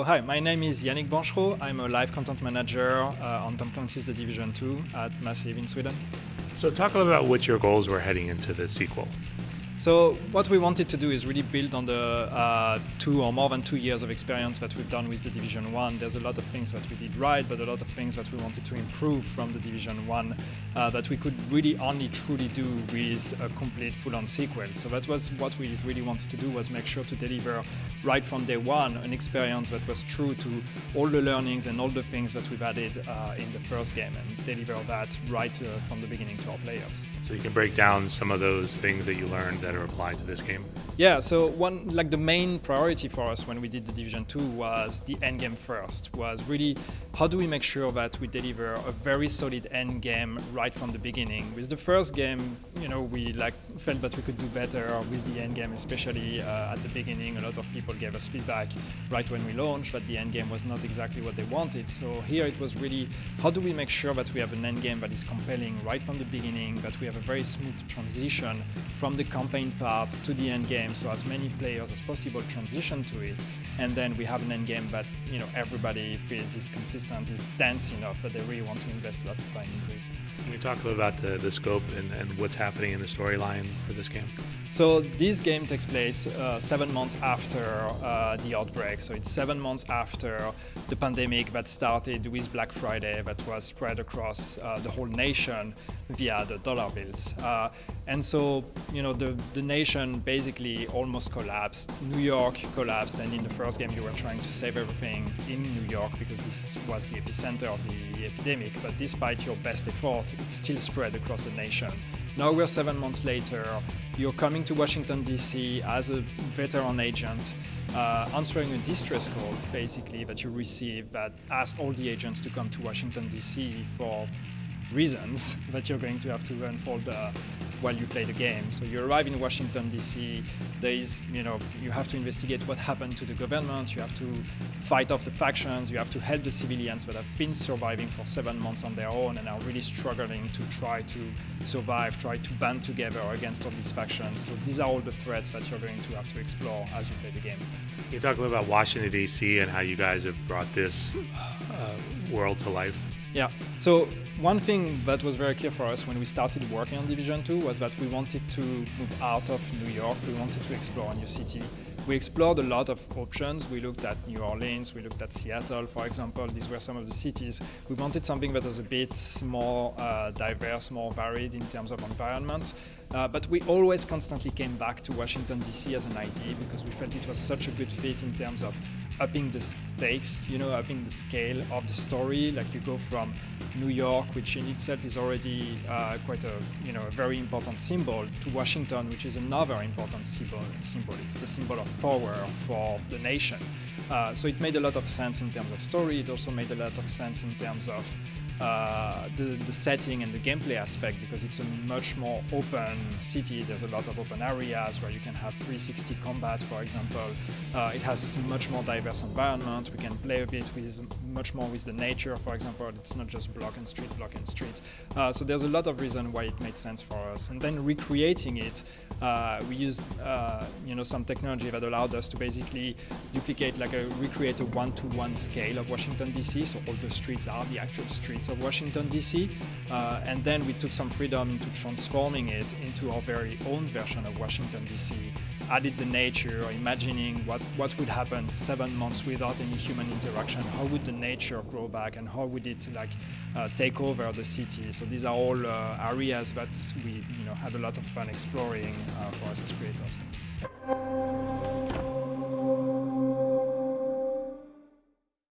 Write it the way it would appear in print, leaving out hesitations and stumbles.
Hi, my name is Yannick Banchereau. I'm a live content manager on Tom Clancy's The Division 2 at Massive in Sweden. So talk a little about what your goals were heading into the sequel. So what we wanted to do is really build on the 2 or more than 2 years of experience that we've done with The Division 1. There's a lot of things that we did right, but a lot of things that we wanted to improve from The Division 1 that we could really only truly do with a complete full-on sequel. So that was what we really wanted to do, was make sure to deliver right from day one an experience that was true to all the learnings and all the things that we've added in the first game, and deliver that right from the beginning to our players. So you can break down some of those things that you learned that are applied to this game? Yeah, so the main priority for us when we did The Division 2 was the end game first, was really how do we make sure that we deliver a very solid end game right from the beginning. With the first game, we felt that we could do better with the end game, especially at the beginning. A lot of people gave us feedback right when we launched that the end game was not exactly what they wanted. So here it was really how do we make sure that we have an end game that is compelling right from the beginning, that we have a very smooth transition from the campaign part to the end game, so as many players as possible transition to it, and then we have an end game that everybody feels is consistent, is dense enough that they really want to invest a lot of time into it. Can you talk a little about the scope and what's happening in the storyline for this game? So this game takes place 7 months after the outbreak. So it's 7 months after the pandemic that started with Black Friday, that was spread across the whole nation via the dollar bills. And so, the nation basically almost collapsed. New York collapsed, and in the first game you were trying to save everything in New York because this was the epicenter of the epidemic. But despite your best effort, it still spread across the nation. Now we're 7 months later. You're coming to Washington, D.C. as a veteran agent, answering a distress call, basically, that you receive that asks all the agents to come to Washington, D.C. for reasons that you're going to have to unfold while you play the game. So you arrive in Washington, D.C. There is, you have to investigate what happened to the government. You have to fight off the factions. You have to help the civilians that have been surviving for 7 months on their own and are really struggling to try to survive, try to band together against all these factions. So these are all the threats that you're going to have to explore as you play the game. Can you talk a little about Washington, D.C. and how you guys have brought this world to life? Yeah. So one thing that was very clear for us when we started working on Division 2 was that we wanted to move out of New York. We wanted to explore a new city. We explored a lot of options. We looked at New Orleans, we looked at Seattle, for example. These were some of the cities. We wanted something that was a bit more diverse, more varied in terms of environment. But we always constantly came back to Washington, D.C. as an idea because we felt it was such a good fit in terms of upping the stakes, upping the scale of the story. Like you go from New York, which in itself is already quite a very important symbol, to Washington, which is another important symbol. It's the symbol of power for the nation. So it made a lot of sense in terms of story. It also made a lot of sense in terms of the setting and the gameplay aspect, because it's a much more open city. There's a lot of open areas where you can have 360 combat, for example. It has much more diverse environment. We can play a bit much more with the nature, for example. It's not just block and street. So there's a lot of reason why it made sense for us. And then recreating it, we used some technology that allowed us to basically recreate a one-to-one scale of Washington, D.C. So all the streets are the actual streets of Washington, D.C. And then we took some freedom into transforming it into our very own version of Washington, D.C. Added the nature, imagining what would happen 7 months without any human interaction. How would the nature grow back, and how would it take over the city? So these are all areas that we had a lot of fun exploring for us as creators.